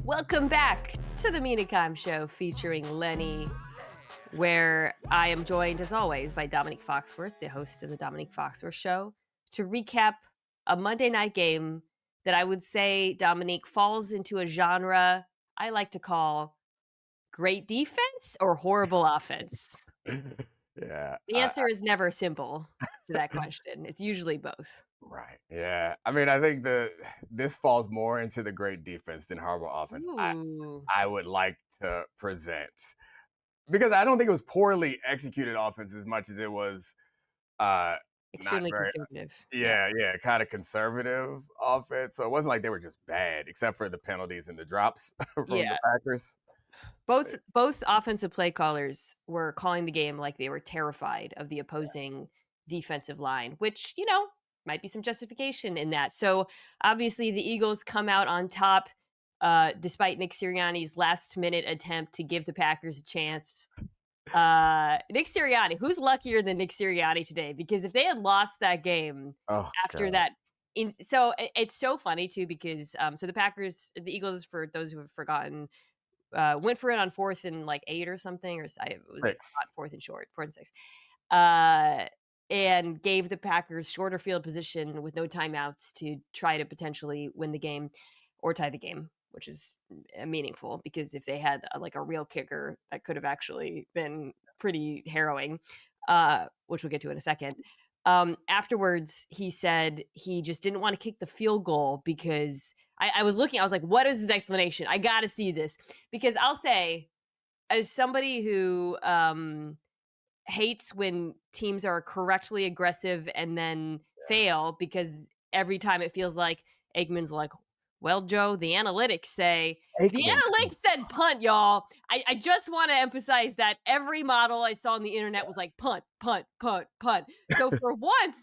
Welcome back to the Mina Show featuring Lenny, where I am joined, as always, by Domonique Foxworth, the host of the Domonique Foxworth Show, to recap a Monday night game that I would say, Domonique, falls into a genre I like to call great defense or horrible offense. Yeah. The answer is never simple to that question. It's usually both. Right. Yeah. I mean, I think this falls more into the great defense than horrible offense. Ooh. I would like to present because I don't think it was poorly executed offense as much as it was not Extremely very conservative. yeah, kind of conservative offense. So it wasn't like they were just bad, except for the penalties and the drops from the Packers. Both offensive play callers were calling the game like they were terrified of the opposing defensive line, which, might be some justification in that. So obviously the Eagles come out on top despite Nick Sirianni's last minute attempt to give the Packers a chance. Nick Sirianni, who's luckier than Nick Sirianni today? Because if they had lost that game after that, so it's so funny too, because so the Eagles, for those who have forgotten, went for it on 4th and 8 or something, or it was not 4th and short, 4th and 6, and gave the Packers shorter field position with no timeouts to try to potentially win the game or tie the game, which is meaningful because if they had a real kicker, that could have actually been pretty harrowing, which we'll get to in a second. Afterwards, he said he just didn't want to kick the field goal because I was looking, I was like, what is his explanation? I got to see this, because I'll say, as somebody who hates when teams are correctly aggressive and then fail, because every time it feels like Aikman's like, well, Joe, the analytics say the analytics said punt, y'all. I just want to emphasize that every model I saw on the internet was like punt, punt, punt, punt. So for once,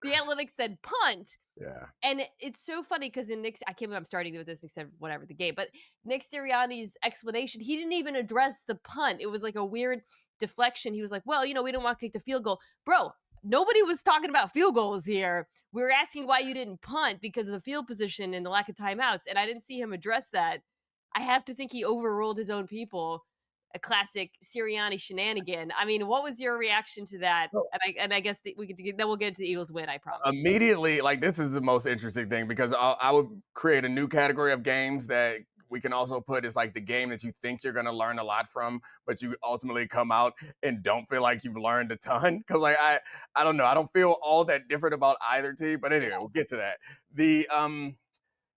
the analytics said punt. Yeah. And it's so funny because in Nick's, I can't believe I'm starting with this except whatever the game, but Nick Sirianni's explanation, he didn't even address the punt. It was like a weird deflection. He was like, well, we don't want to kick the field goal. Bro, nobody was talking about field goals here. We were asking why you didn't punt because of the field position and the lack of timeouts. And I didn't see him address that. I have to think he overruled his own people. A classic Sirianni shenanigan. I mean, what was your reaction to that? And I guess then we'll get into the Eagles win, I promise. Immediately, this is the most interesting thing, because I would create a new category of games that we can also put as the game that you think you're going to learn a lot from, but you ultimately come out and don't feel like you've learned a ton. Because I don't know, I don't feel all that different about either team. But anyway, we'll get to that.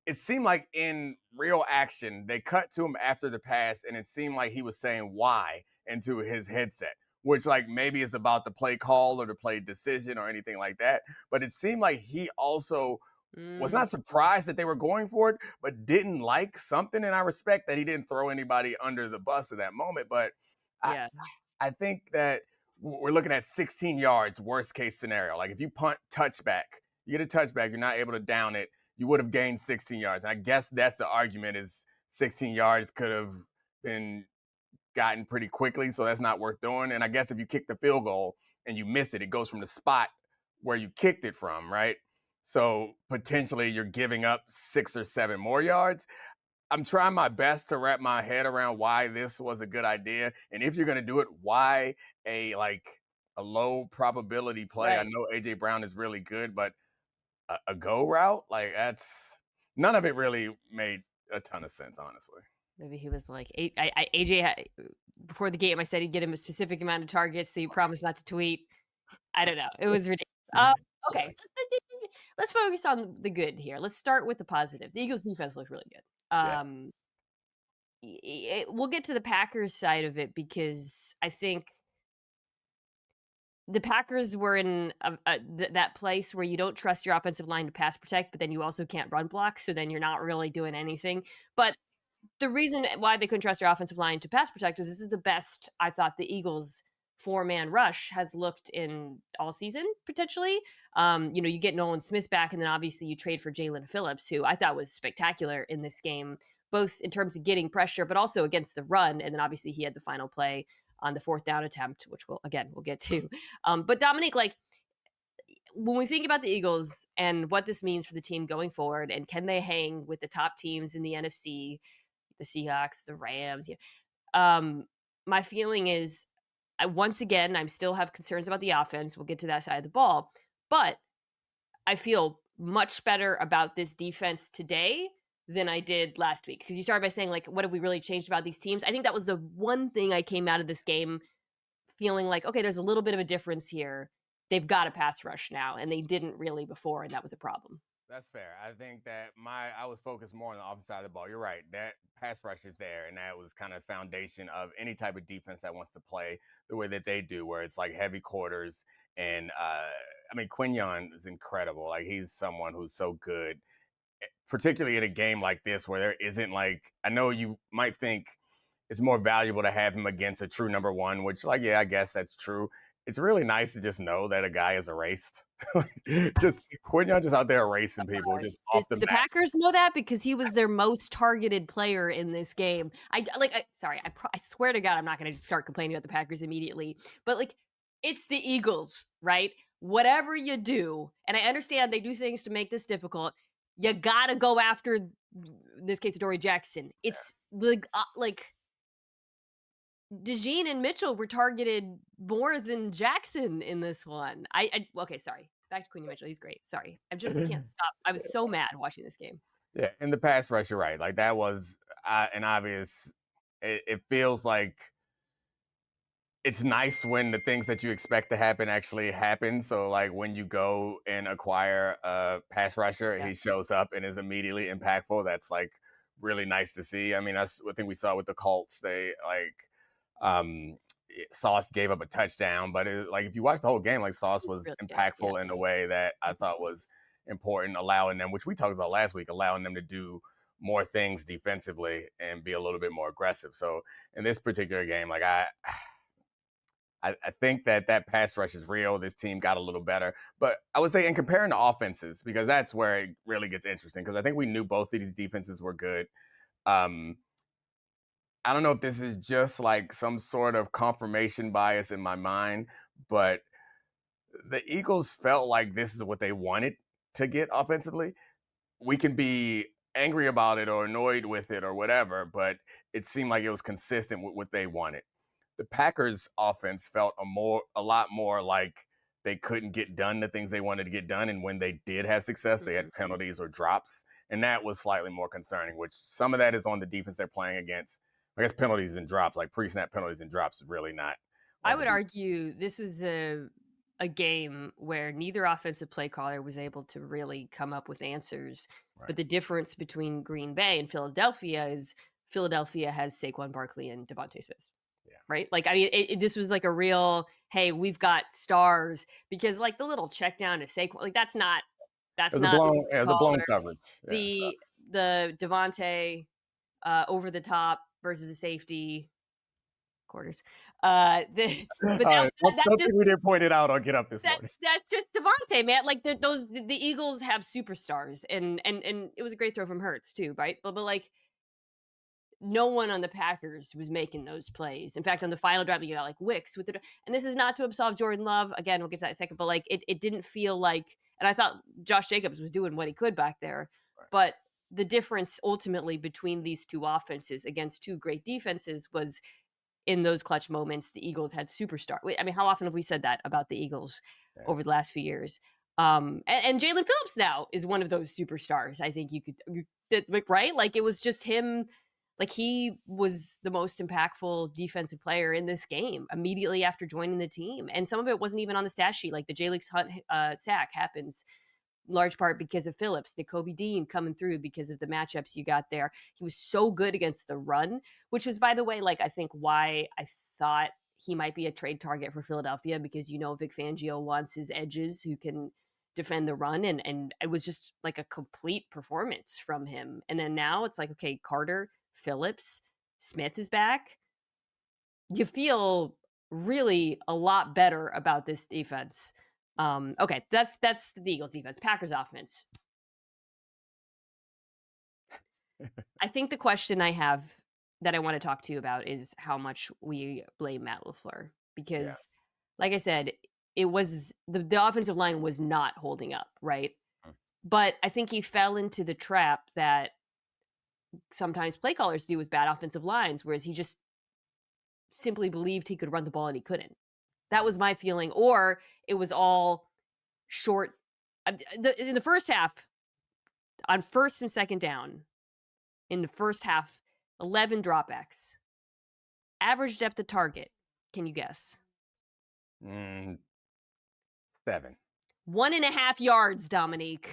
It seemed like in real action, they cut to him after the pass, and it seemed like he was saying why into his headset, which maybe is about the play call or the play decision or anything like that. But it seemed like he also was not surprised that they were going for it, but didn't like something. And I respect that he didn't throw anybody under the bus at that moment. But I think that we're looking at 16 yards, worst case scenario. If you punt touchback, you get a touchback, you're not able to down it, you would have gained 16 yards. And I guess that's the argument, is 16 yards could have been gotten pretty quickly, so that's not worth doing. And I guess if you kick the field goal and you miss it, it goes from the spot where you kicked it from, right? So potentially you're giving up 6 or 7 more yards. I'm trying my best to wrap my head around why this was a good idea. And if you're going to do it, why a low probability play? Right. I know AJ Brown is really good, but a go route, that's none of it really made a ton of sense, honestly. Maybe he was like, AJ, before the game, I said he'd get him a specific amount of targets, so he promised not to tweet. I don't know. It was ridiculous. Okay. Let's focus on the good here. Let's start with the positive. The Eagles defense looked really good. We'll get to the Packers side of it, because I think the Packers were in that place where you don't trust your offensive line to pass protect, but then you also can't run block, so then you're not really doing anything. But the reason why they couldn't trust their offensive line to pass protect was this is the best I thought the Eagles' 4-man rush has looked in all season, potentially. You get Nolan Smith back, and then obviously you trade for Jalen Phillips, who I thought was spectacular in this game, both in terms of getting pressure, but also against the run. And then obviously he had the final play on the 4th down attempt, which we'll get to. But Domonique, when we think about the Eagles and what this means for the team going forward, and can they hang with the top teams in the NFC, the Seahawks, the Rams. Yeah. My feeling is, once again, I still have concerns about the offense. We'll get to that side of the ball, but I feel much better about this defense today than I did last week. Because you started by saying, like, what have we really changed about these teams? I think that was the one thing I came out of this game feeling like, okay, there's a little bit of a difference here. They've got a pass rush now, and they didn't really before, and that was a problem. That's fair. I think that I was focused more on the offensive side of the ball. You're right. That pass rush is there, and that was kind of foundation of any type of defense that wants to play the way that they do, where it's like heavy quarters. And I mean, Quinion is incredible. Like, he's someone who's so good, particularly in a game like this where there isn't, like, I know you might think it's more valuable to have him against a true number one, which, like, yeah, I guess that's true. It's really nice to just know that a guy is erased. Just Quinion just out there erasing people just Did off the the bat. Packers know that? Because he was their most targeted player in this game. I swear to God, I'm not going to just start complaining about the Packers immediately. But, like, it's the Eagles, right? Whatever you do, and I understand they do things to make this difficult, you got to go after, in this case, Adoree Jackson. It's like DeJean and Mitchell were targeted more than Jackson in this one. Okay, sorry. Back to Quinn Mitchell. He's great. Sorry. I just can't stop. I was so mad watching this game. Yeah, in the pass rush, you're right. Like, that was an obvious. It feels like it's nice when the things that you expect to happen actually happen. So, like, when you go and acquire a pass rusher, Yeah. he shows up and is immediately impactful. That's, like, really nice to see. I mean, that's what thing we saw with the Colts. They, like, Sauce gave up a touchdown, but like, if you watch the whole game, like, Sauce was really impactful in a way that I thought was important, allowing them, which we talked about last week, allowing them to do more things defensively and be a little bit more aggressive. So in this particular game, like, I think that pass rush is real. This team got a little better, but I would say in comparing the offenses, because that's where it really gets interesting. Because I think we knew both of these defenses were good. I don't know if this is just like some sort of confirmation bias in my mind, but the Eagles felt like this is what they wanted to get offensively. We can be angry about it or annoyed with it or whatever, but it seemed like it was consistent with what they wanted. The Packers offense felt a lot more like they couldn't get done the things they wanted to get done. And when they did have success, they had penalties or drops. And that was slightly more concerning, which some of that is on the defense they're playing against. I guess penalties and drops, like pre-snap penalties and drops, is really not. I would argue this was a game where neither offensive play caller was able to really come up with answers. Right. But the difference between Green Bay and Philadelphia is Philadelphia has Saquon Barkley and Devontae Smith. Yeah. Right? Like, I mean, this was like a real, hey, we've got stars, because, like, the little check down to Saquon, like, that's not the blown coverage. Yeah, the Devontae over the top versus a safety quarters. But don't think we didn't point it out or get up this morning. That's just Devontae, man. Like, the Eagles have superstars, and it was a great throw from Hurts too, right? But like, no one on the Packers was making those plays. In fact, on the final drive, you got like Wicks with and this is not to absolve Jordan Love. Again, we'll get to that in a second, but like, it didn't feel like, and I thought Josh Jacobs was doing what he could back there, right. But the difference ultimately between these two offenses against two great defenses was in those clutch moments, the Eagles had superstar. I mean, how often have we said that about the Eagles over the last few years? And Jalen Phillips now is one of those superstars. I think you could, right? Like, it was just him. Like, he was the most impactful defensive player in this game immediately after joining the team. And some of it wasn't even on the stat sheet. Like, the Jalix Hunt sack happens in large part because of Phillips, Nakobe Dean coming through because of the matchups you got there. He was so good against the run, which is, by the way, like, I think why I thought he might be a trade target for Philadelphia, because, you know, Vic Fangio wants his edges who can defend the run. And it was just like a complete performance from him. And then now it's like, okay, Carter, Phillips, Smith is back. You feel really a lot better about this defense. Okay, that's the Eagles defense. Packers offense. I think the question I have that I want to talk to you about is how much we blame Matt LaFleur, because like I said, it was the offensive line was not holding up, right? But I think he fell into the trap that sometimes play callers do with bad offensive lines, whereas he just simply believed he could run the ball and he couldn't. That was my feeling. Or it was all short. In the first half, on first and second down, in the first half, 11 dropbacks. Average depth of target. Can you guess? 7. 1.5 yards, Domonique.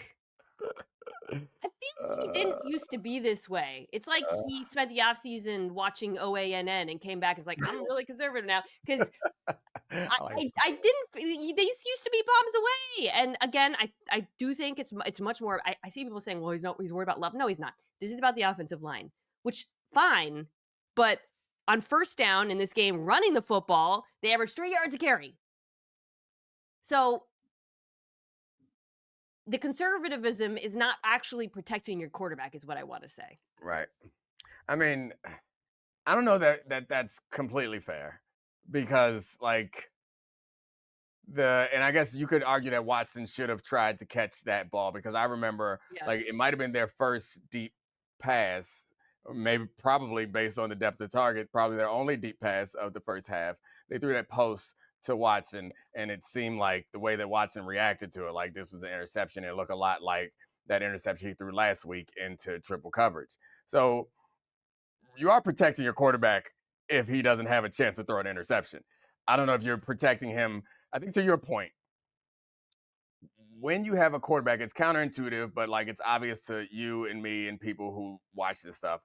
I think he didn't used to be this way. It's like he spent the offseason watching OANN and came back and was like, I'm really conservative now. Because I didn't, these used to be bombs away. And again, I do think it's much more, I see people saying, well, he's worried about love. No, he's not. This is about the offensive line, which fine. But on first down in this game, running the football, they averaged 3 yards a carry. So the conservatism is not actually protecting your quarterback, is what I want to say. Right. I mean, I don't know that that's completely fair because, like, and I guess you could argue that Watson should have tried to catch that ball because I remember, like, it might have been their first deep pass, or maybe probably based on the depth of target, probably their only deep pass of the first half. They threw that post to Watson, and it seemed like the way that Watson reacted to it, like this was an interception. It looked a lot like that interception he threw last week into triple coverage. So you are protecting your quarterback if he doesn't have a chance to throw an interception. I don't know if you're protecting him. I think to your point, when you have a quarterback, it's counterintuitive, but like it's obvious to you and me and people who watch this stuff.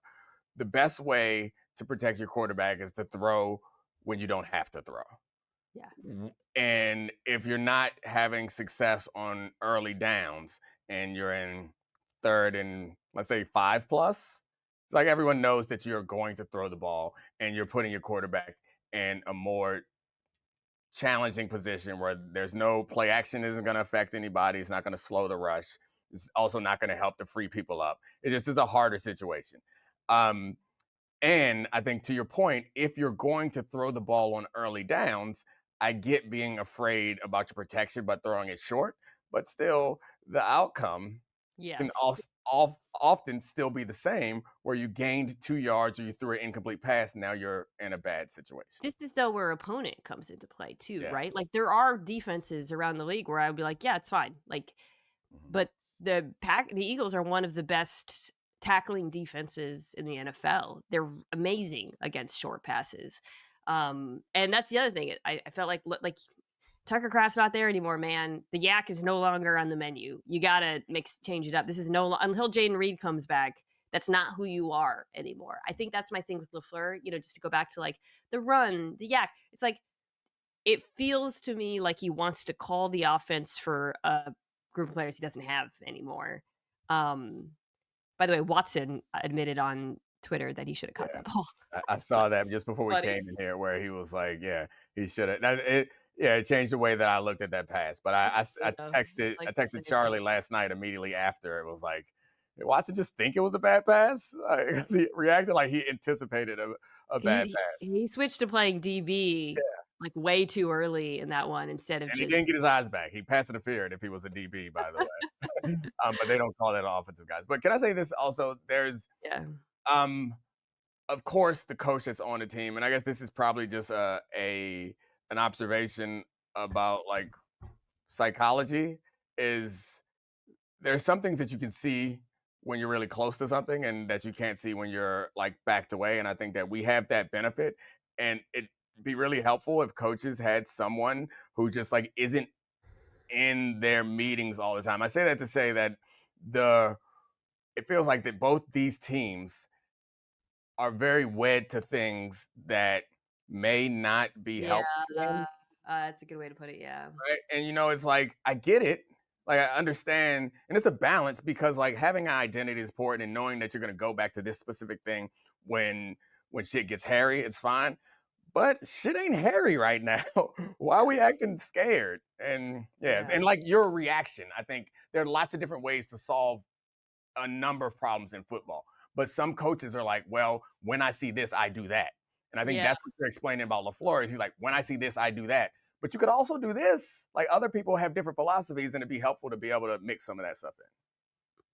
The best way to protect your quarterback is to throw when you don't have to throw. Yeah. And if you're not having success on early downs and you're in third and let's say 5+, it's like everyone knows that you're going to throw the ball and you're putting your quarterback in a more challenging position where there's no play action isn't going to affect anybody. It's not going to slow the rush. It's also not going to help to free people up. It just is a harder situation. And I think to your point, if you're going to throw the ball on early downs, I get being afraid about your protection, but throwing it short. But still, the outcome can also often still be the same, where you gained 2 yards or you threw an incomplete pass. Now you're in a bad situation. This is though where opponent comes into play too, right? Like there are defenses around the league where I would be like, yeah, it's fine. Like, but the Eagles are one of the best tackling defenses in the NFL. They're amazing against short passes. And that's the other thing. I felt like Tucker Kraft's not there anymore, man. The yak is no longer on the menu. You gotta change it up. This is until Jaden Reed comes back. That's not who you are anymore. I think that's my thing with LaFleur. Just to go back to like the run, the yak. It's like it feels to me like he wants to call the offense for a group of players he doesn't have anymore. By the way, Watson admitted on Twitter that he should have caught that ball. I saw that just before we came in here, where he was like, "Yeah, he should have." It changed the way that I looked at that pass. But I texted Charlie last night immediately after. It was like, did Watson just think it was a bad pass? He reacted like he anticipated a bad pass. He switched to playing DB like way too early in that one instead of he didn't get his eyes back. He pass interfered if he was a DB, by the way. But they don't call that offensive guys. But can I say this also? There's of course the coach that's on the team, and I guess this is probably just an observation about like psychology, is there's some things that you can see when you're really close to something and that you can't see when you're like backed away. And I think that we have that benefit, and it'd be really helpful if coaches had someone who just like isn't in their meetings all the time. I say that to say that it feels like that both these teams are very wed to things that may not be helpful. That's a good way to put it. Yeah. Right? And it's like, I get it. Like, I understand. And it's a balance because like having an identity is important, and knowing that you're going to go back to this specific thing when shit gets hairy, it's fine. But shit ain't hairy right now. Why are we acting scared? And and like your reaction, I think there are lots of different ways to solve a number of problems in football. But some coaches are like, well, when I see this, I do that. And I think that's what you're explaining about LaFleur, is he's like, when I see this, I do that. But you could also do this. Like, other people have different philosophies, and it'd be helpful to be able to mix some of that stuff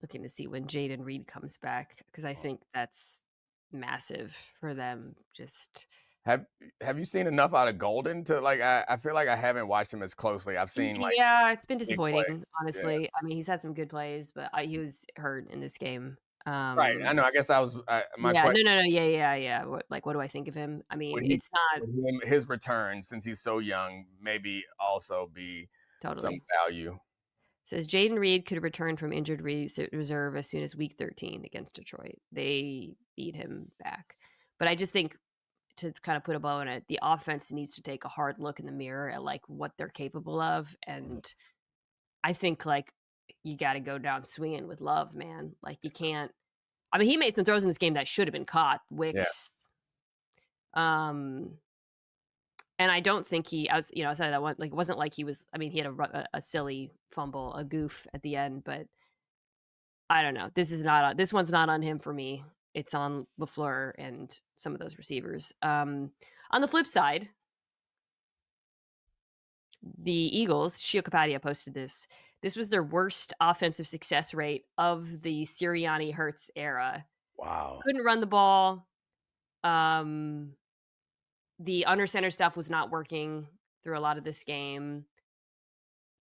in. looking to see when Jaden Reed comes back because I think that's massive for them. Just Have Have you seen enough out of Golden to like? I feel like I haven't watched him as closely. I've seen like yeah, it's been big plays. disappointing, Yeah, honestly. I mean, he's had some good plays, but he was hurt in this game. right. I know. I guess that was my Yeah, question. no, yeah. What do I think of him? I mean, Would he it's not would his return since he's so young maybe also be some totally. value? Says Jaden Reed could return from injured reserve as soon as week 13 against Detroit. They need him back. But I just think to kind of put a bow on it, the offense needs to take a hard look in the mirror at like what they're capable of. And I think like you got to go down swinging with Love, man. Like you can't. I mean, he made some throws in this game that should have been caught. Yeah. Wicks, um, and I don't think outside of that one, like it wasn't like he was. I mean, he had a silly fumble, a goof at the end, but I don't know. This one's not on him for me. It's on LaFleur and some of those receivers. On the flip side, the Eagles, Shio Kapadia posted this. This was their worst offensive success rate of the Sirianni Hurts era. Wow. Couldn't run the ball. Um, the under center stuff was not working through a lot of this game.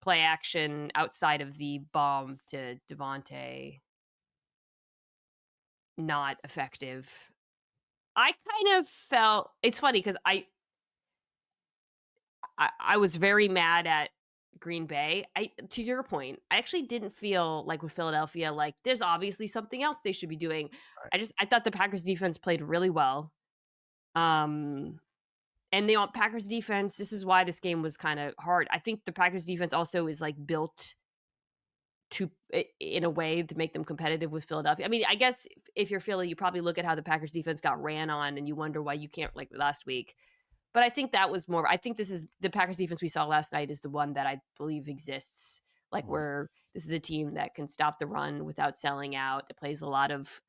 Play action outside of the bomb to Devontae, not effective. I kind of felt it's funny because I was very mad at Green Bay. I to your point, I actually didn't feel like with Philadelphia, like there's obviously something else they should be doing. Right. I thought the Packers defense played really well. Um and the Packers defense, this is why this game was kind of hard. I think the Packers defense also is like built in a way to make them competitive with Philadelphia. I mean, I guess if you're Philly, you probably look at how the Packers defense got ran on and you wonder why you can't like last week. But I think that was more I think this is the Packers defense we saw last night is the one that I believe exists, like, Mhm. where this is a team that can stop the run without selling out. It plays a lot of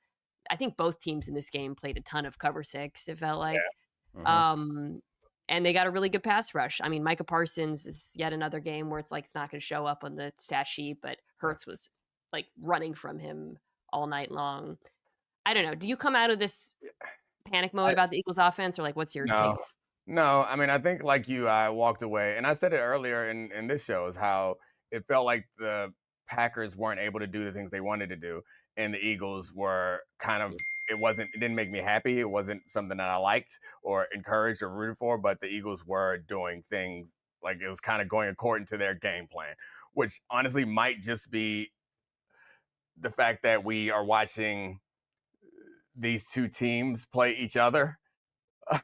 I think both teams in this game played a ton of cover 6, it felt like. Yeah. Hmm. Um, and they got a really good pass rush. I mean, Micah Parsons is yet another game where it's like it's not gonna show up on the stat sheet, but Hurts was, like, running from him all night long. I don't know. Do you come out of this panic mode I, about the Eagles offense, or, like, what's your take? no, no. I mean, I think like you, I walked away, and I said it earlier in this show is how it felt like the Packers weren't able to do the things they wanted to do, and the Eagles were kind of. It didn't make me happy. It wasn't something that I liked or encouraged or rooted for. But the Eagles were doing things like it was kind of going according to their game plan, which honestly might just be the fact that we are watching these two teams play each other.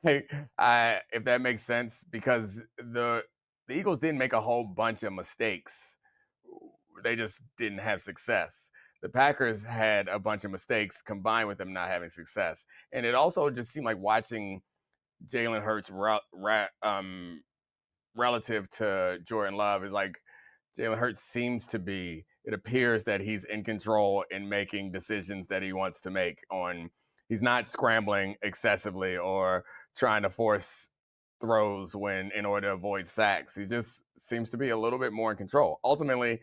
If that makes sense, because the Eagles didn't make a whole bunch of mistakes. They just didn't have success. The Packers had a bunch of mistakes combined with them not having success. And it also just seemed like watching Jalen Hurts relative to Jordan Love is like Jalen Hurts seems to be, it appears that he's in control in making decisions that he wants to make on, he's not scrambling excessively or trying to force throws when in order to avoid sacks. He just seems to be a little bit more in control. Ultimately,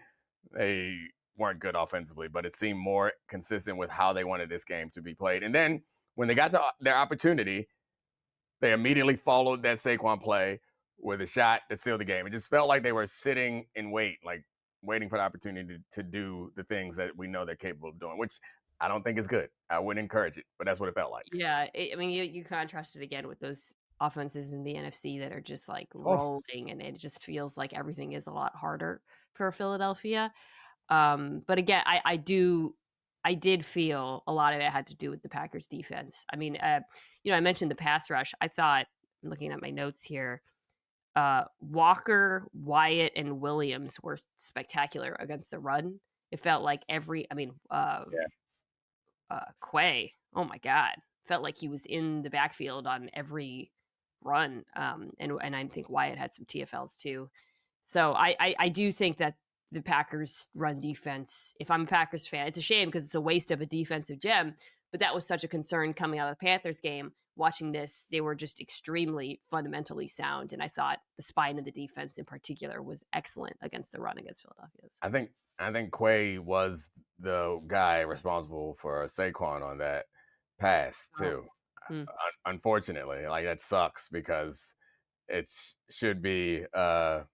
they weren't good offensively, but it seemed more consistent with how they wanted this game to be played. And then when they got their opportunity, they immediately followed that Saquon play with a shot to seal the game. It just felt like they were sitting in wait, like waiting for the opportunity to do the things that we know they're capable of doing, which I don't think is good. I wouldn't encourage it, but that's what it felt like. Yeah, I mean, you contrast it again with those offenses in the NFC that are just, like, Oh, rolling, and it just feels like everything is a lot harder for Philadelphia. But again, I did feel a lot of it had to do with the Packers defense. I mean, I mentioned the pass rush. I thought, I'm looking at my notes here, Walker, Wyatt, and Williams were spectacular against the run. It felt like yeah. Quay, oh my god, felt like he was in the backfield on every run, and I think Wyatt had some TFLs too. So I do think that the Packers run defense, if I'm a Packers fan, it's a shame because it's a waste of a defensive gem, but that was such a concern coming out of the Panthers game. Watching this, they were just extremely fundamentally sound, and I thought the spine of the defense in particular was excellent against the run against Philadelphia's. I think Quay was the guy responsible for Saquon on that pass Oh. too. Hmm. Unfortunately, like that sucks because it should be a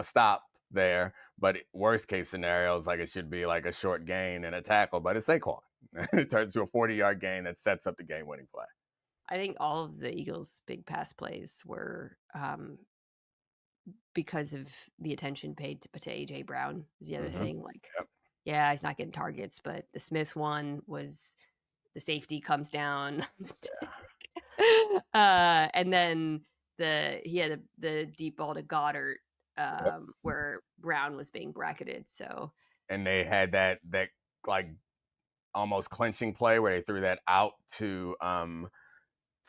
stop there. But worst case scenario is like it should be like a short gain and a tackle, but it's Saquon. It turns to a 40-yard gain that sets up the game-winning play. I think all of the Eagles' big pass plays were because of the attention paid to AJ Brown is the other Mm-hmm. thing. Like, Yep. yeah, he's not getting targets, but the Smith one was the safety comes down. And then he had the deep ball to Goddard Yep. where Brown was being bracketed. So And they had that like almost clinching play where they threw that out to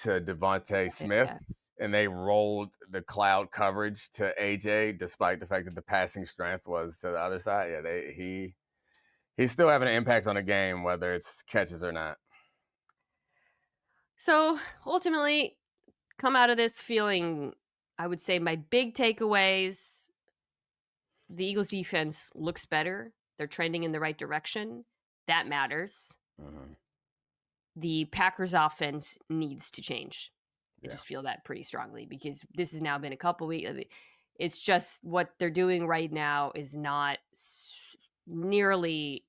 Devontae Smith, yeah. and they rolled the cloud coverage to AJ, despite the fact that the passing strength was to the other side. Yeah, he's still having an impact on the game, whether it's catches or not. So ultimately, come out of this feeling, I would say my big takeaways: the Eagles defense looks better. They're trending in the right direction. That matters. Mm-hmm. The Packers offense needs to change. I Yeah. just feel that pretty strongly because this has now been a couple weeks. It's just what they're doing right now is not nearly.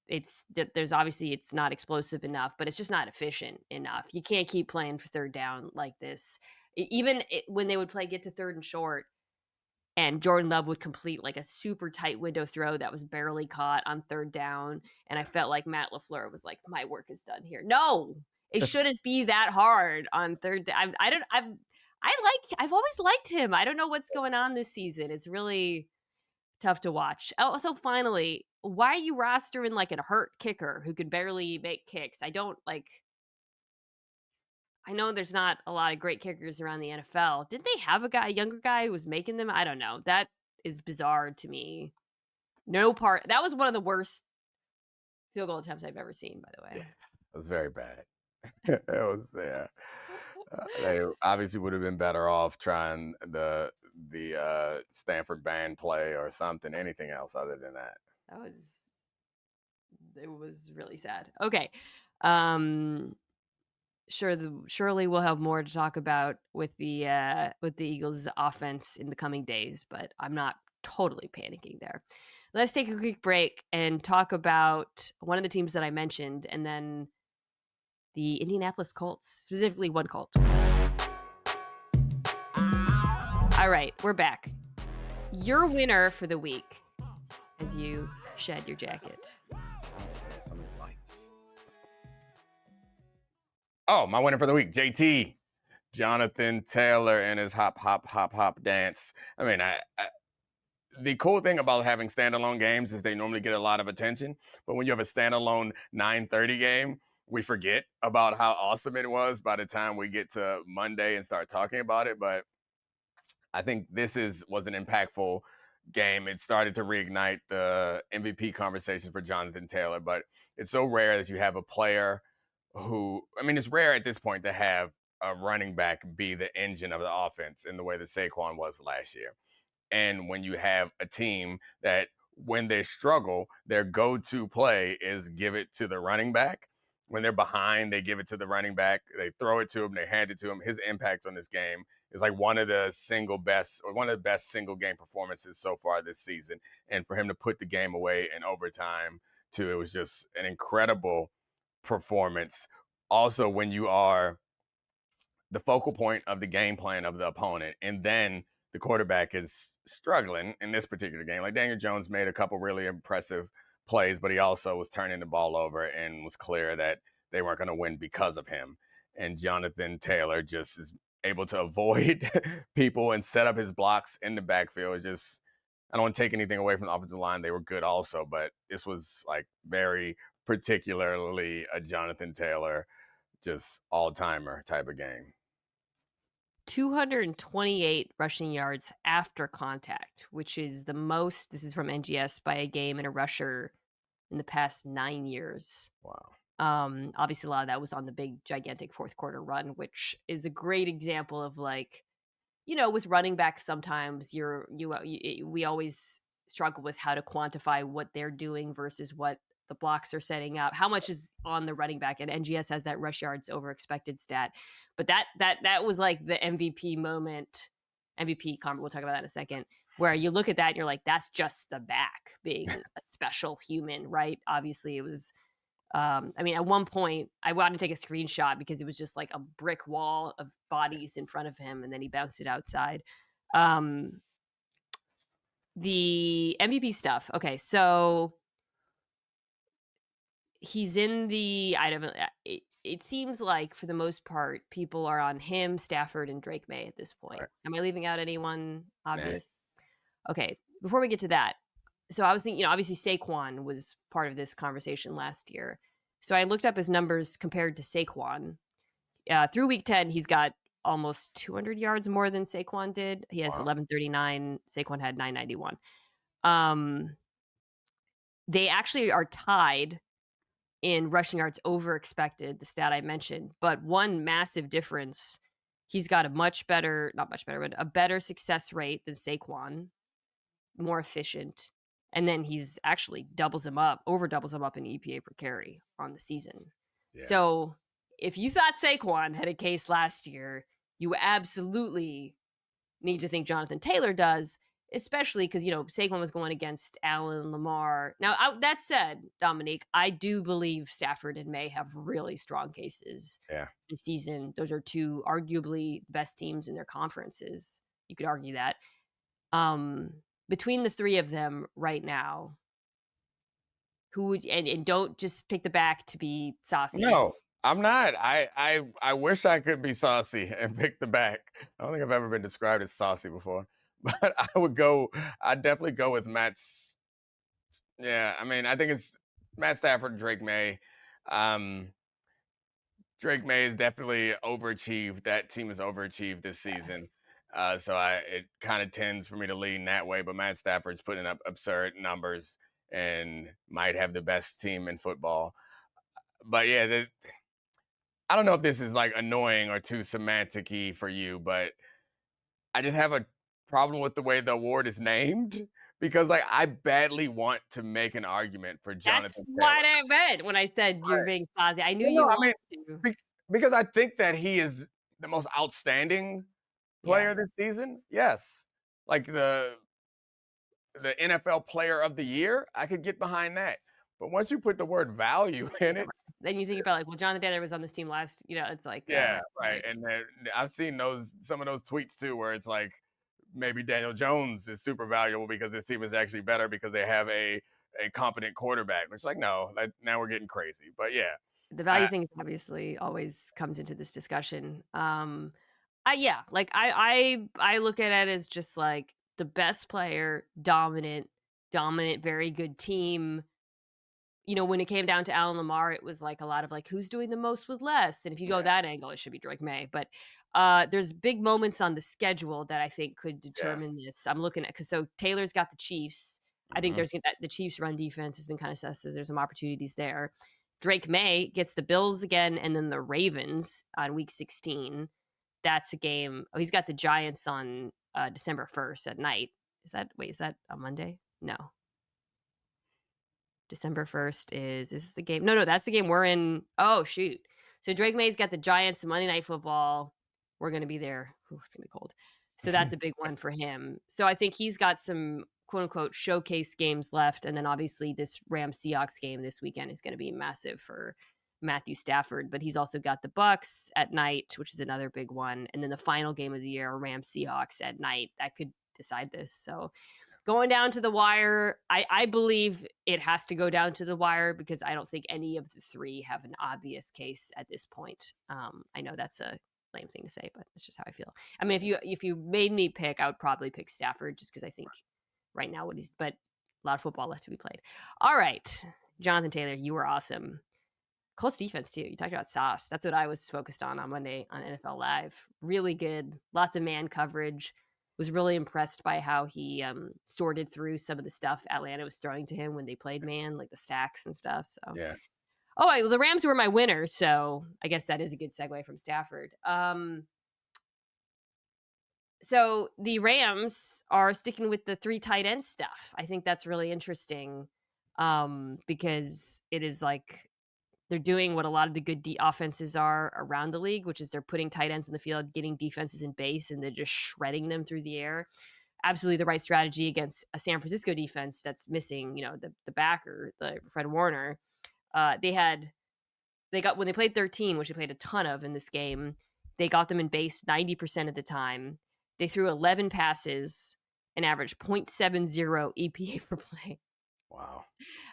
There's obviously it's not explosive enough, but it's just not efficient enough. You can't keep playing for third down like this. Even when they would play get to third and short, and Jordan Love would complete like a super tight window throw that was barely caught on third down. And I felt like Matt LaFleur was like, my work is done here. No, it shouldn't be that hard on third down. I've always liked him. I don't know what's going on this season. It's really tough to watch. Also, finally, why are you rostering like a hurt kicker who can barely make kicks? I know there's not a lot of great kickers around the NFL. Didn't they have a younger guy who was making them? I don't know. That is bizarre to me. That was one of the worst field goal attempts I've ever seen, by the way. Yeah, it was very bad. It was, yeah. They obviously would have been better off trying the Stanford band play or something, anything else other than that. It was really sad. Okay. Surely we'll have more to talk about with the Eagles offense in the coming days, but I'm not totally panicking there. Let's take a quick break and talk about one of the teams that I mentioned, and then the Indianapolis Colts, specifically one Colt. All right, we're back. Your winner for the week as you shed your jacket. Some of the lights. Oh, my winner for the week, JT. Jonathan Taylor and his hop, hop, hop, hop dance. I mean, the cool thing about having standalone games is they normally get a lot of attention. But when you have a standalone 9:30 game, we forget about how awesome it was by the time we get to Monday and start talking about it. But I think this was an impactful game. It started to reignite the MVP conversation for Jonathan Taylor. But it's so rare that you have a player it's rare at this point to have a running back be the engine of the offense in the way that Saquon was last year. And when you have a team that when they struggle, their go-to play is give it to the running back. When they're behind, they give it to the running back. They throw it to him. They hand it to him. His impact on this game is like one of the best single game performances so far this season. And for him to put the game away in overtime, too, it was just an incredible performance. Also, when you are the focal point of the game plan of the opponent, and then the quarterback is struggling in this particular game. Like Daniel Jones made a couple really impressive plays, but he also was turning the ball over and was clear that they weren't going to win because of him. And Jonathan Taylor just is able to avoid people and set up his blocks in the backfield. It's just, I don't want to take anything away from the offensive line. They were good also, but this was like very particularly a Jonathan Taylor, just all-timer type of game. 228 rushing yards after contact, which is the most, this is from NGS, by a game in a rusher in the past 9 years. Wow. Obviously a lot of that was on the big gigantic fourth quarter run, which is a great example of like, with running backs sometimes we always struggle with how to quantify what they're doing versus what the blocks are setting up. How much is on the running back? And NGS has that rush yards over expected stat. But that was like the MVP moment. MVP comment. We'll talk about that in a second. Where you look at that and you're like, that's just the back being a special human, right? Obviously, it was. I mean, at one point, I wanted to take a screenshot because it was just like a brick wall of bodies in front of him, and then he bounced it outside. The MVP stuff. Okay, so he's in the. I don't. It seems like for the most part, people are on him, Stafford, and Drake May at this point. Right. Am I leaving out anyone obvious? Nah. Okay, before we get to that, so I was thinking, obviously Saquon was part of this conversation last year. So I looked up his numbers compared to Saquon. Through week 10, he's got almost 200 yards more than Saquon did. He has 1139. Saquon had 991. They actually are tied in rushing yards over expected, the stat I mentioned. But one massive difference, he's got a a better success rate than Saquon, more efficient. And then he's actually over doubles him up in EPA per carry on the season. Yeah. So if you thought Saquon had a case last year, you absolutely need to think Jonathan Taylor does, especially because, Saquon was going against Allen, Lamar. Now, that said, Domonique, I do believe Stafford and May have really strong cases this season. Those are two arguably the best teams in their conferences. You could argue that. Between the three of them right now, who would and don't just pick the back to be saucy. No, I'm not. I wish I could be saucy and pick the back. I don't think I've ever been described as saucy before, but I'd definitely go with Matt's. Yeah, I mean, I think it's Matt Stafford, Drake May. Drake May has definitely overachieved. That team has overachieved this season. So it kind of tends for me to lean that way. But Matt Stafford's putting up absurd numbers and might have the best team in football. But yeah, I don't know if this is like annoying or too semantic-y for you, but I just have a problem with the way the award is named because like I badly want to make an argument for Jonathan That's Taylor. what I meant when I said you're being saucy. I knew you wanted to. Because I think that he is the most outstanding player this season. Yes. Like the NFL player of the year, I could get behind that. But once you put the word value in it, then you think about like, well, Jonathan Taylor was on this team last, it's like, right. And then I've seen some of those tweets too, where it's like maybe Daniel Jones is super valuable because this team is actually better because they have a competent quarterback. It's like, no, now we're getting crazy. But yeah. The value thing obviously always comes into this discussion. I look at it as just like the best player, dominant, very good team. When it came down to Allen Lamar, it was like a lot of like, who's doing the most with less? And if you go that angle, it should be Drake May. But there's big moments on the schedule that I think could determine this. I'm looking at, so Taylor's got the Chiefs. I think the Chiefs run defense has been kind of sus, so there's some opportunities there. Drake May gets the Bills again and then the Ravens on week 16. That's a game. Oh, he's got the Giants on December 1st at night. Is that a Monday? No. December 1st is this the game? No, that's the game we're in. Oh, shoot. So Drake May's got the Giants Monday Night Football. We're going to be there. Ooh, it's going to be cold. So that's a big one for him. So I think he's got some quote unquote showcase games left. And then obviously this Rams Seahawks game this weekend is going to be massive for Matthew Stafford, but he's also got the Bucks at night, which is another big one. And then the final game of the year, Rams Seahawks at night, that could decide this. So going down to the wire, I believe it has to go down to the wire because I don't think any of the three have an obvious case at this point. I know that's a lame thing to say, but it's just how I feel. I mean, if you made me pick, I would probably pick Stafford just because I think right now but a lot of football left to be played. All right, Jonathan Taylor, you were awesome. Colts defense too. You talked about sauce. That's what I was focused on Monday on NFL Live. Really good. Lots of man coverage. Was really impressed by how he sorted through some of the stuff Atlanta was throwing to him when they played man, like the sacks and stuff. So yeah. Oh, the Rams were my winner, so I guess that is a good segue from Stafford. So the Rams are sticking with the 3 tight end stuff. I think that's really interesting, because it is like they're doing what a lot of the good offenses are around the league, which is they're putting tight ends in the field, getting defenses in base, and they're just shredding them through the air. Absolutely the right strategy against a San Francisco defense that's missing, the backer, the Fred Warner. They got when they played 13, which they played a ton of in this game, they got them in base 90% of the time. They threw 11 passes and averaged 0.70 EPA per play, Wow.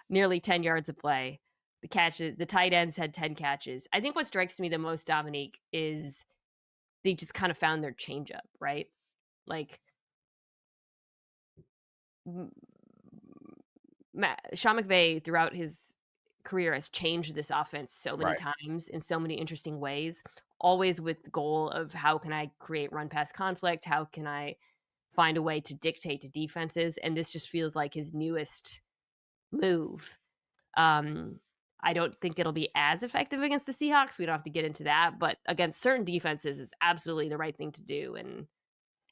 nearly 10 yards of play. The tight ends had 10 catches. I think what strikes me the most, Domonique, is they just kind of found their changeup, right? Like Sean McVay throughout his career has changed this offense so many Right. times in so many interesting ways, always with the goal of how can I create run pass conflict? How can I find a way to dictate to defenses? And this just feels like his newest move. Um, I don't think it'll be as effective against the Seahawks. We don't have to get into that, but against certain defenses is absolutely the right thing to do. And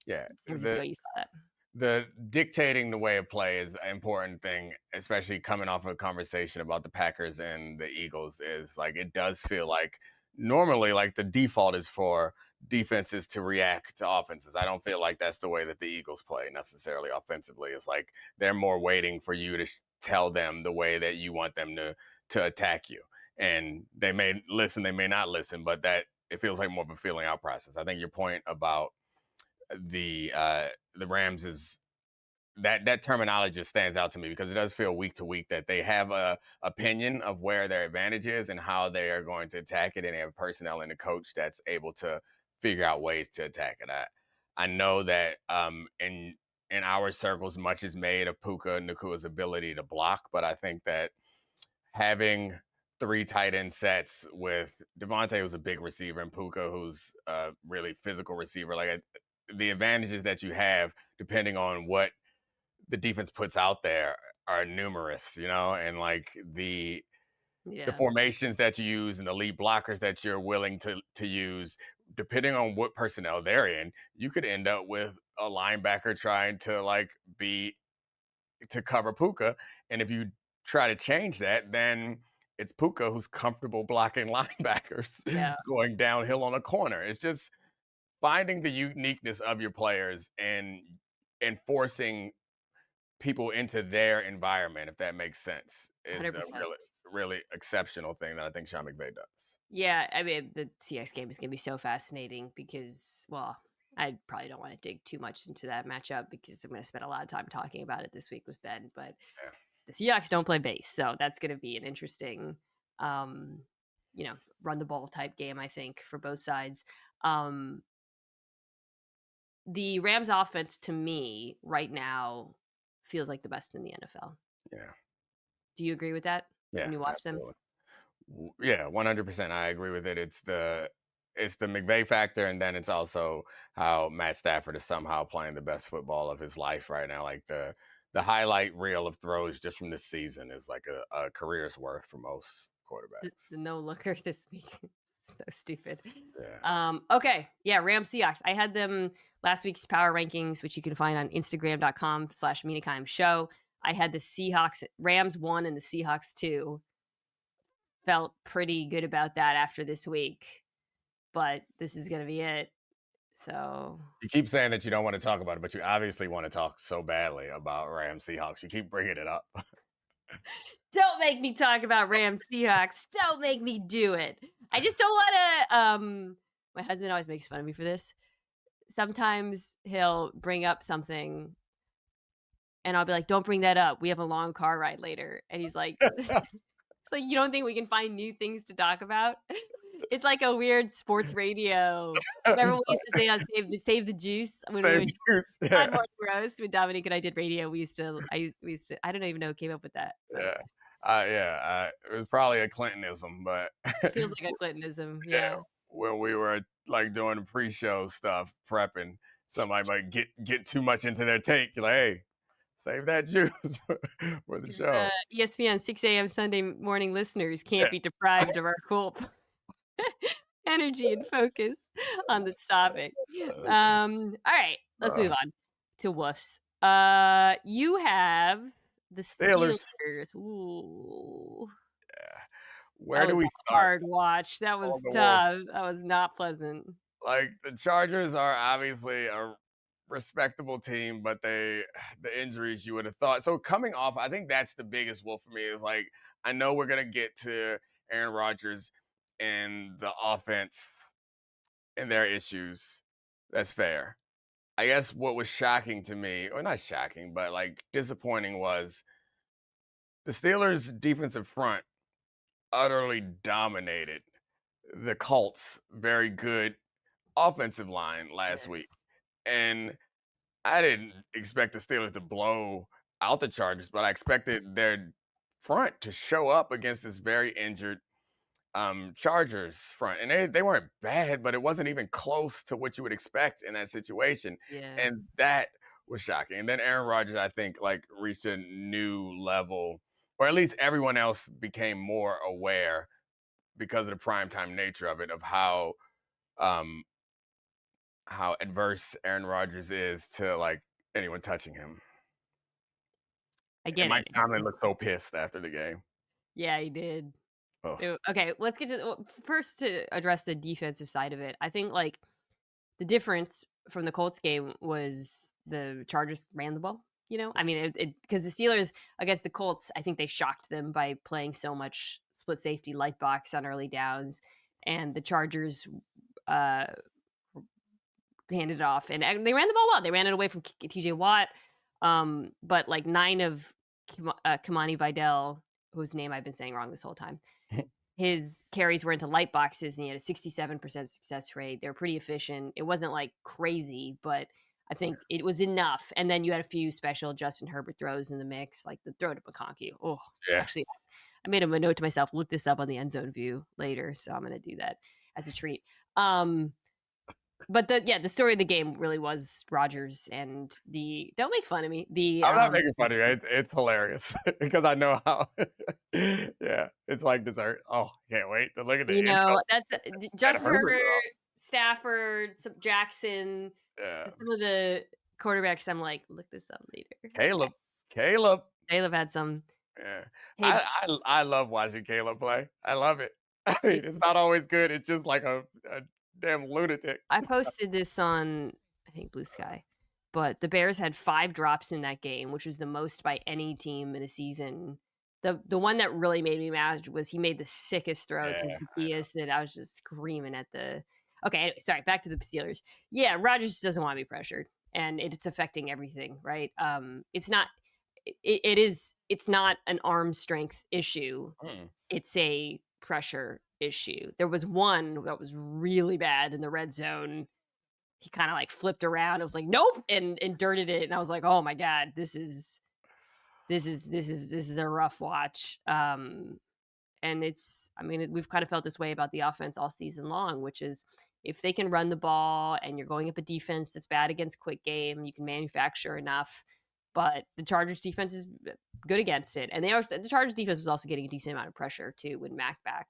Yeah. San Francisco, you saw that. The dictating the way of play is an important thing, especially coming off of a conversation about the Packers and the Eagles. Is like it does feel like normally like the default is for defenses to react to offenses. I don't feel like that's the way that the Eagles play necessarily offensively. It's like they're more waiting for you to tell them the way that you want them to attack you. And they may listen, they may not listen, but that it feels like more of a feeling out process. I think your point about the Rams is that terminology just stands out to me because it does feel week to week that they have a opinion of where their advantage is and how they are going to attack it, and they have personnel and a coach that's able to figure out ways to attack it. I know that in our circles, much is made of Puka Nakua's ability to block, but I think that having three tight end sets with Devontae, who's a big receiver, and Puka, who's a really physical receiver, like the advantages that you have depending on what the defense puts out there are numerous, and like the Yeah. formations that you use and the lead blockers that you're willing to use, depending on what personnel they're in, you could end up with a linebacker trying to to cover Puka. And if you try to change that, then it's Puka who's comfortable blocking linebackers Yeah. going downhill on a corner. It's just finding the uniqueness of your players and forcing people into their environment, if that makes sense, is a 100%. really exceptional thing that I think Sean McVay does. Yeah, I mean, the CX game is gonna be so fascinating because, well, I probably don't wanna dig too much into that matchup because I'm gonna spend a lot of time talking about it this week with Ben, but Yeah. the Seahawks don't play base, so that's gonna be an interesting, um, run the ball type game, I think, for both sides. Um, the Rams offense to me right now feels like the best in the NFL. Yeah. Do you agree with that when Yeah, you watch them? absolutely. Yeah, 100%. I agree with it. It's the McVay factor, and then it's also how Matt Stafford is somehow playing the best football of his life right now. Like the highlight reel of throws just from this season is like a career's worth for most quarterbacks. The no looker this week. So stupid. Yeah. Okay. Yeah, Rams Seahawks. I had them last week's power rankings, which you can find on Instagram.com/Mina show. I had the Seahawks, Rams 1 and the Seahawks 2. Felt pretty good about that after this week, but this is gonna be it. So You keep saying that you don't want to talk about it, but you obviously want to talk so badly about Rams Seahawks. You keep bringing it up. don't make me talk about Rams Seahawks. Don't make me do it. I just don't wanna my husband always makes fun of me for this. Sometimes he'll bring up something and I'll be like, "Don't bring that up. We have a long car ride later." And he's like, "It's like you don't think we can find new things to talk about?" It's like a weird sports radio. Remember what we used to say on Save the Juice when we Same would juice. on Yeah. Morning Roast when Dominique and I did radio. We used to I don't even know who came up with that, but Yeah. It was probably a Clintonism, but it feels like a Clintonism. yeah, Yeah. when we were like doing the pre-show stuff, prepping, somebody might get too much into their take. You're like, hey, save that juice for the show. ESPN 6 a.m. Sunday morning listeners Yeah. can't be deprived of our cool. energy and focus on this topic. All right, let's move on to Woofs. You have the Steelers. Steelers. Ooh. Yeah. That Where do was we a start hard watch. That on was the Wolf? tough. That was not pleasant. Like the Chargers are obviously a respectable team, but the injuries you would have thought. So coming off, I think that's the biggest Wolf for me is like I know we're gonna get to Aaron Rodgers and the offense and their issues. That's fair. I guess what was shocking to me, or not shocking, but like disappointing was the Steelers' defensive front utterly dominated the Colts' very good offensive line last Yeah. week. And I didn't expect the Steelers to blow out the Chargers, but I expected their front to show up against this very injured Chargers front. And they weren't bad, but it wasn't even close to what you would expect in that situation. Yeah. And that was shocking. And then Aaron Rodgers, I think, like reached a new level, or at least everyone else became more aware because of the primetime nature of it, of um how adverse Aaron Rodgers is to like anyone touching him. I And get Mike it. Tomlin looked so pissed after the game. Yeah, he did. Oh, Okay, let's get to first to address the defensive side of it. I think like the difference from the Colts game was the Chargers ran the ball. I mean, because the Steelers against the Colts, I think they shocked them by playing so much split safety, light box on early downs, and the Chargers uh, handed it off, and they ran the ball well. They ran it away from T.J. Watt, but like 9 of Kamani Vidal, whose name I've been saying wrong this whole time, his carries were into light boxes, and he had a 67% success rate. They were pretty efficient. It wasn't like crazy, but I think it was enough. And then you had a few special Justin Herbert throws in the mix, like the throw to McConkey. Oh, yeah. actually, I made a note to myself, look this up on the end zone view later, so I'm going to do that as a treat. But the story of the game really was Rodgers and don't make fun of me. I'm not making fun of you. It's hilarious because I know how. Yeah, it's like dessert. Oh, can't wait to look at the info. That's And Justin Herbert, Herbert, Stafford, some Jackson, yeah, some of the quarterbacks. I'm like, look this up later. Caleb, Caleb. Caleb had some. Yeah, Hey, I love watching Caleb play. I love it. I mean, it's not always good. It's just like a damn lunatic. I posted this on, I think, Blue Sky, but the Bears had 5 drops in that game, which was the most by any team in a season. The one that really made me mad was he made the sickest throw to Yeah, Zacchaeus, and I was just screaming at the. Okay, anyway, sorry. Back to the Steelers. Yeah, Rodgers doesn't want to be pressured, and it's affecting everything, right? It's not. It is. It's not an arm strength issue. mm, It's a pressure issue. There was one that was really bad in the red zone. He kind of like flipped around. It was like, nope, and dirted it. And I was like, oh my God, this is a rough watch. And we've kind of felt this way about the offense all season long, which is if they can run the ball and you're going up a defense that's bad against quick game, you can manufacture enough. But the Chargers defense is good against it. And the Chargers defense was also getting a decent amount of pressure too with Mac back.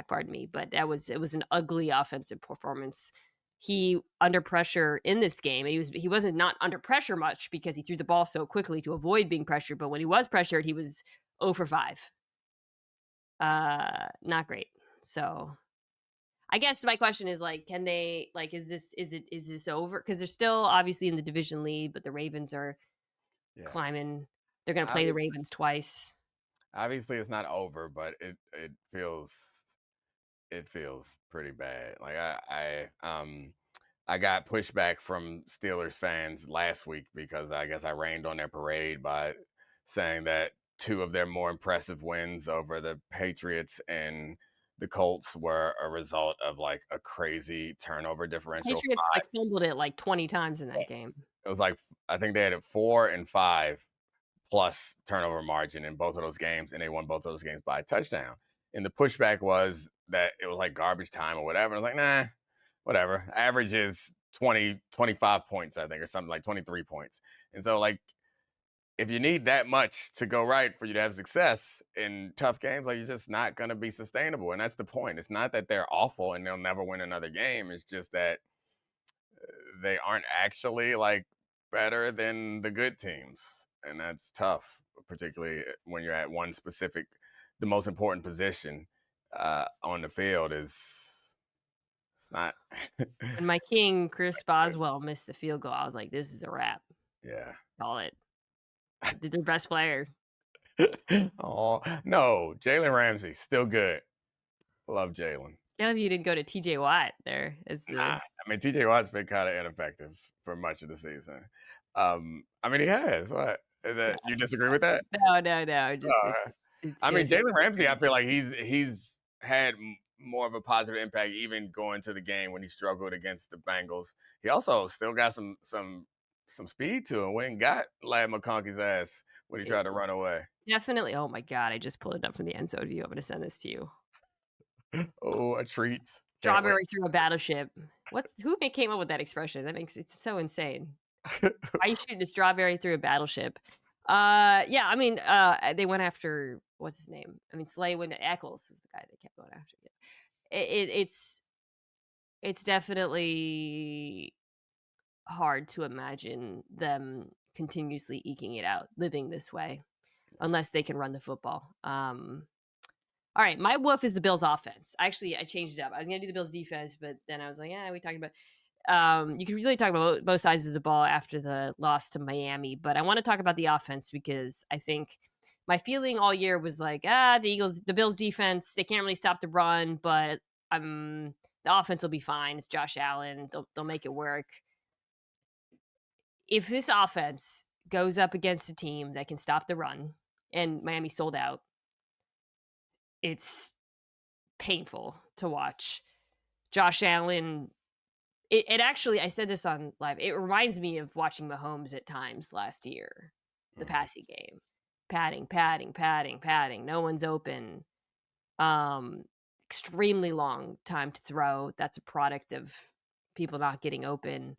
Pardon me. But it was an ugly offensive performance. He under pressure in this game. He wasn't not under pressure much because he threw the ball so quickly to avoid being pressured. But when he was pressured, he was 0 for 5. Not great. So I guess my question is like, can they is this over? Because they're still obviously in the division lead, but the Ravens are climbing. They're gonna play the Ravens twice. Obviously it's not over, but it feels pretty bad. Like I got pushback from Steelers fans last week because I guess I rained on their parade by saying that 2 of their more impressive wins over the Patriots and the Colts were a result of like a crazy turnover differential. Patriots like fumbled it like 20 times in that game. It was like I think they had it 4 and 5 plus turnover margin in both of those games, and they won both of those games by a touchdown. And the pushback was that it was like garbage time or whatever. I was like, nah, whatever. Average is 20, 25 points, I think, or something like 23 points. And so like if you need that much to go right for you to have success in tough games, like, you're just not gonna be sustainable, and that's the point. It's not that they're awful and they'll never win another game. It's just that they aren't actually, like, better than the good teams, and that's tough, particularly when you're at one specific the most important position, on the field is it's not When my king, Chris Boswell, missed the field goal, I was like, "This is a wrap. Yeah. Call it." They're their best player. Oh, no, Jalen Ramsey, still good. Love Jalen. Can't believe you didn't go to TJ Watt there as Nah, the I mean, TJ Watt's been kinda ineffective for much of the season. I mean, he has, what? Is that you disagree with that? no, just Uh, it I mean, shows you Jalen Ramsey, I frustrated. feel like he's had more of a positive impact even going to the game when he struggled against the Bengals. He also still got some speed to him. Went and got Lad McConkey's ass when he It tried to run away. definitely oh my god, I just pulled it up from the end zone view. I'm gonna send this to you. Oh, a treat. Can't wait. Strawberry through a battleship. Came up with that expression? That makes it's so insane. Why are you shooting a strawberry through a battleship? Yeah, I mean, they went after what's his name? I mean, Slay went Eccles was the guy they kept going after. Yeah. It's definitely hard to imagine them continuously eking it out, living this way, unless they can run the football. All right, my woof is the Bills' offense. Actually, I changed it up. I was gonna do the Bills' defense, but then I was like, "Yeah, we talked about." You can really talk about both sides of the ball after the loss to Miami, but I want to talk about the offense because I think my feeling all year was like, the Bills' defense, they can't really stop the run, but the offense will be fine. It's Josh Allen; they'll make it work. If this offense goes up against a team that can stop the run, and Miami sold out, it's painful to watch. Josh Allen, it actually, I said this on live, it reminds me of watching Mahomes at times last year, the Mhm. passing game. Padding, padding, padding, padding. No one's open. Um, Extremely long time to throw. That's a product of people not getting open.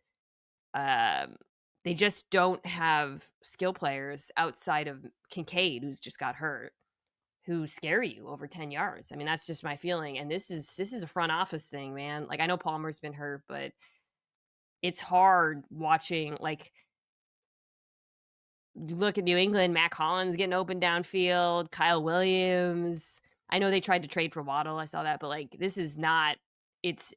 Um, they just don't have skill players outside of Kincaid, who's just got hurt, who scare you over 10 yards. I mean, that's just my feeling. And this is a front office thing, man. Like I know Palmer's been hurt, but it's hard watching like you look at New England, Mac Hollins getting open downfield, Kyle Williams. I know they tried to trade for Waddle. I saw that, but like this is not it's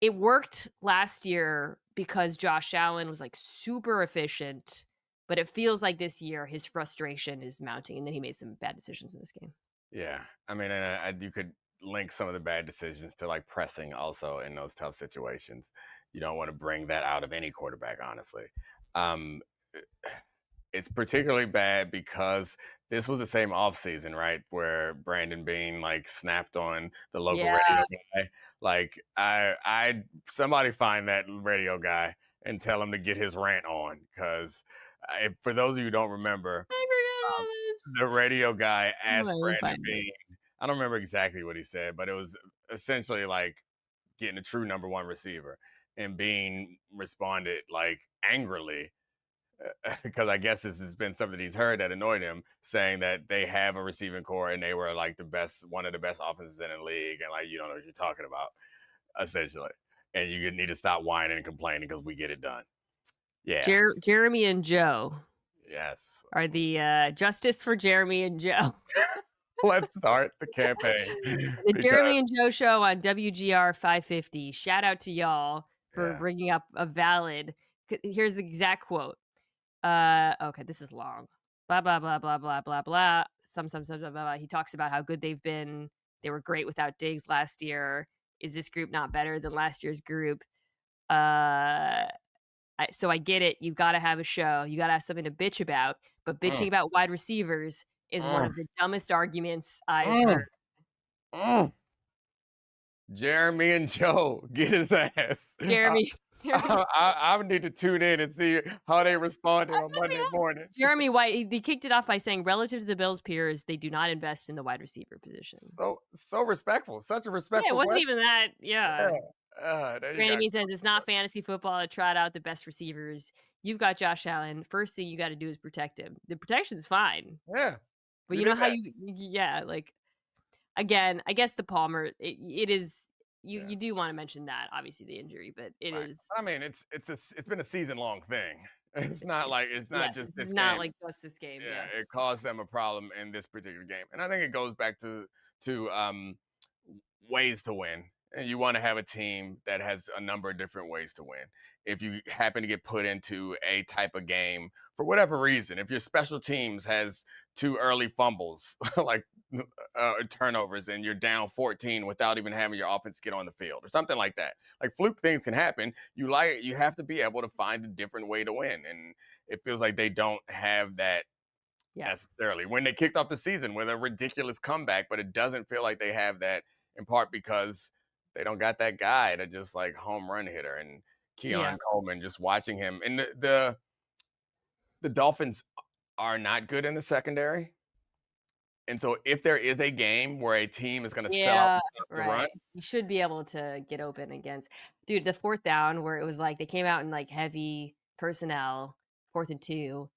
it worked last year because Josh Allen was like super efficient, but it feels like this year his frustration is mounting and then he made some bad decisions in this game. Yeah, I mean, and you could link some of the bad decisions to like pressing also in those tough situations. You don't want to bring that out of any quarterback, honestly. Um, it's particularly bad because this was the same offseason, right? Where Brandon Bean like snapped on the local Yeah. radio guy. Like somebody find that radio guy and tell him to get his rant on. Because for those of you who don't remember, I forgot um, about this. the radio guy Oh, asked let me Brandon find it. Bean. I don't remember exactly what he said, but it was essentially like getting a true number one receiver. And Bean responded like angrily because I guess this has been something he's heard that annoyed him, saying that they have a receiving core and they were like one of the best offenses in the league, and like you don't know what you're talking about, essentially. And you need to stop whining and complaining because we get it done. Yeah. Jeremy and Joe Yes. are the Justice for Jeremy and Joe. Let's start the campaign The because Jeremy and Joe show on WGR 550. Shout out to y'all for yeah. bringing up a valid. Here's the exact quote. Okay, this is long. Blah blah blah blah blah blah blah. Some blah, blah, blah. He talks about how good they've been. They were great without Diggs last year. Is this group not better than last year's group? So I get it. You've got to have a show. You got to have something to bitch about. But bitching Mm, about wide receivers is one mm, of the dumbest arguments I've heard. mm, mm. Jeremy and Joe, get his ass. Jeremy, Jeremy, I would need to tune in and see how they responded on Monday morning. Jeremy White. He kicked it off by saying, relative to the Bills' peers, they do not invest in the wide receiver position. So respectful, such a Yeah, it respectful wasn't question. even that. Yeah. Yeah. There you Brandon got Beane says it's not fantasy football to trot out the best receivers. you've got Josh Allen. First thing you got to do is protect him. The protection's fine, Yeah, but you you know did how that. yeah, like again, I guess the Palmer, it is. Yeah. You do want to mention that, obviously the injury, but it Right. is. I mean, it's been a season long thing. It's not like it's not Yes, just this this is not game. like just this game. Yes. Yeah, it caused them a problem in this particular game, and I think it goes back to ways to win. And you want to have a team that has a number of different ways to win. If you happen to get put into a type of game for whatever reason, if your special teams has two early fumbles, like turnovers, and you're down 14 without even having your offense get on the field or something like that, like fluke things can happen. You have to be able to find a different way to win, and it feels like they don't have that Yeah. necessarily. When they kicked off the season with a ridiculous comeback, but it doesn't feel like they have that in part because they don't got that guy that just like home run hitter and Yeah. Keon Coleman. Just watching him and the Dolphins are not good in the secondary. And so if there is a game where a team is going to sell out Yeah, and stop the run, right. You should be able to get open against dude, the 4th down where it was like they came out in, like, heavy personnel, 4th and 2,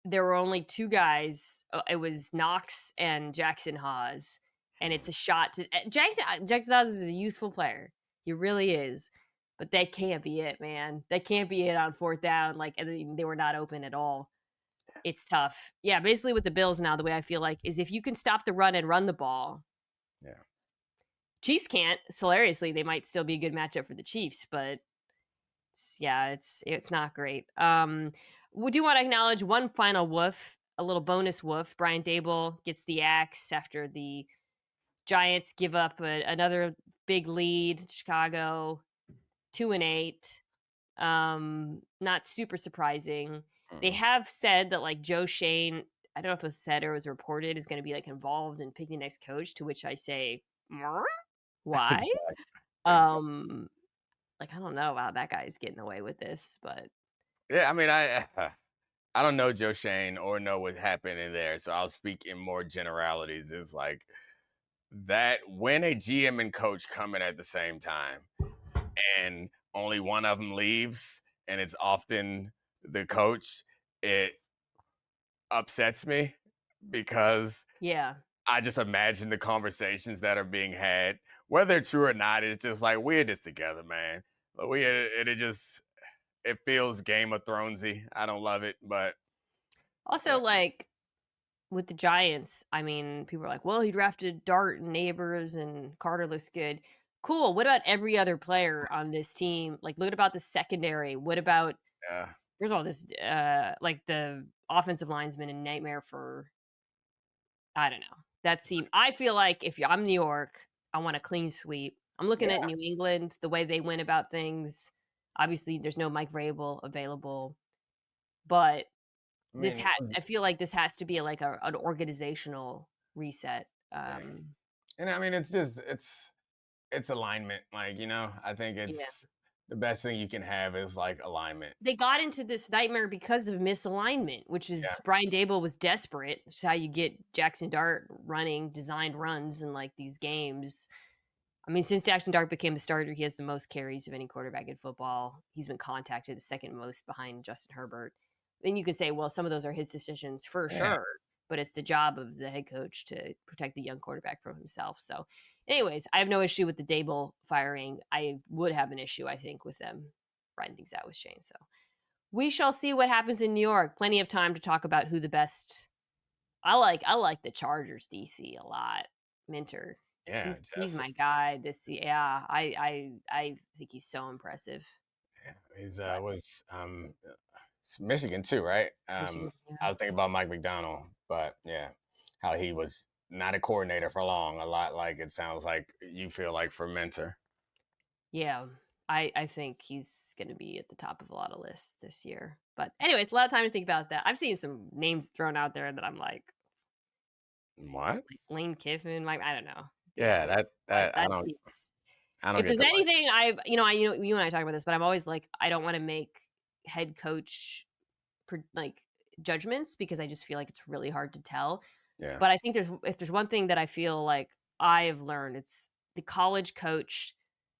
there were only 2 guys, it was Knox and Jackson Hawes, and it's a shot to Jackson Hawes is a useful player. He really is, but that can't be it, man. That can't be it on 4th down, like, and they were not open at all. It's tough. Yeah, basically with the Bills now, the way I feel like is if you can stop the run and run the ball, yeah. Chiefs can't. So hilariously, they might still be a good matchup for the Chiefs, but it's not great. We do want to acknowledge one final woof, a little bonus woof. Brian Daboll gets the axe after the Giants give up another big lead. Chicago 2-8. Not super surprising. They Mm. have said that like Joe Shane, I don't know if it was said or was reported, is going to be like involved in picking the next coach. To which I say, "Mer? Why?" Exactly. Um, like, I don't know how that guy's getting away with this, but Yeah, I mean, I don't know Joe Shane or know what happened in there, so I'll speak in more generalities. It's like that when a GM and coach come in at the same time and only one of them leaves, and it's often the coach, it upsets me because yeah. I just imagine the conversations that are being had, whether they're true or not. It's just like we're in this together, man. It just it feels Game of Thronesy. I don't love it, but Also, yeah, like with the Giants, I mean, people are like, "Well, he drafted Dart and Neighbors and Carter looks good." Cool. What about every other player on this team? Like, look about the secondary. What about yeah, there's all this like the offensive line's been a nightmare for I don't know. I feel like if I'm New York, I want a clean sweep. I'm looking at yeah. New England, the way they went about things. Obviously, there's no Mike Vrabel available, but I mean, I feel like this has to be like an organizational reset. yeah. And I mean, it's just it's alignment. Like I think Yeah. it's the best thing you can have is like alignment. They got into this nightmare because of misalignment, which Yeah, is Brian Daboll was desperate. It's how you get Jackson Dart running designed runs in like these games. I mean, since Jackson Dart became the starter, he has the most carries of any quarterback in football. He's been contacted the second most behind Justin Herbert. Then you could say, well, some of those are his decisions for yeah. sure, but it's the job of the head coach to protect the young quarterback from himself. So, anyways, I have no issue with the Daboll firing. I would have an issue, I think, with them writing things out with Shane. So, we shall see what happens in New York. Plenty of time to talk about who the best. I like the Chargers DC a lot. Minter. Yeah, He's Jesse. my guy this year. Yeah, I think he's so impressive. Yeah, he's But was it's Michigan too, right? Michigan, yeah. I was thinking about Mike McDonald, but yeah, how he was not a coordinator for long. A lot like it sounds like you feel like for Mentor. Yeah. I think he's gonna be at the top of a lot of lists this year. But anyways, a lot of time to think about that. I've seen some names thrown out there that I'm like What? Lane Kiffin, like I don't know. Get Yeah, out of here. But I that don't seems if get there's the like. anything you and I talk about this, but I'm always like, I don't want to make head coach like judgments because I just feel like it's really hard to tell. Yeah, But I think if there's one thing that I feel like I have learned, it's the college coach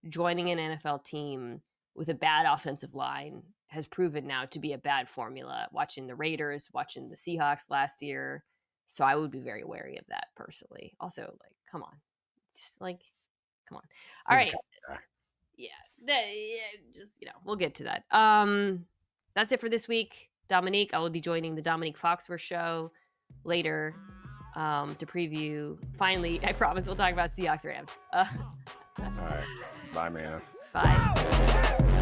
joining an NFL team with a bad offensive line has proven now to be a bad formula. Watching the Raiders, watching the Seahawks last year. So I would be very wary of that personally. Also, like, come on. Just like, come on. All right. Yeah. Just, we'll get to that. That's it for this week. Domonique, I will be joining the Domonique Foxworth show later to preview. Finally, I promise we'll talk about Seahawks Rams. All right. Bye, man. Bye.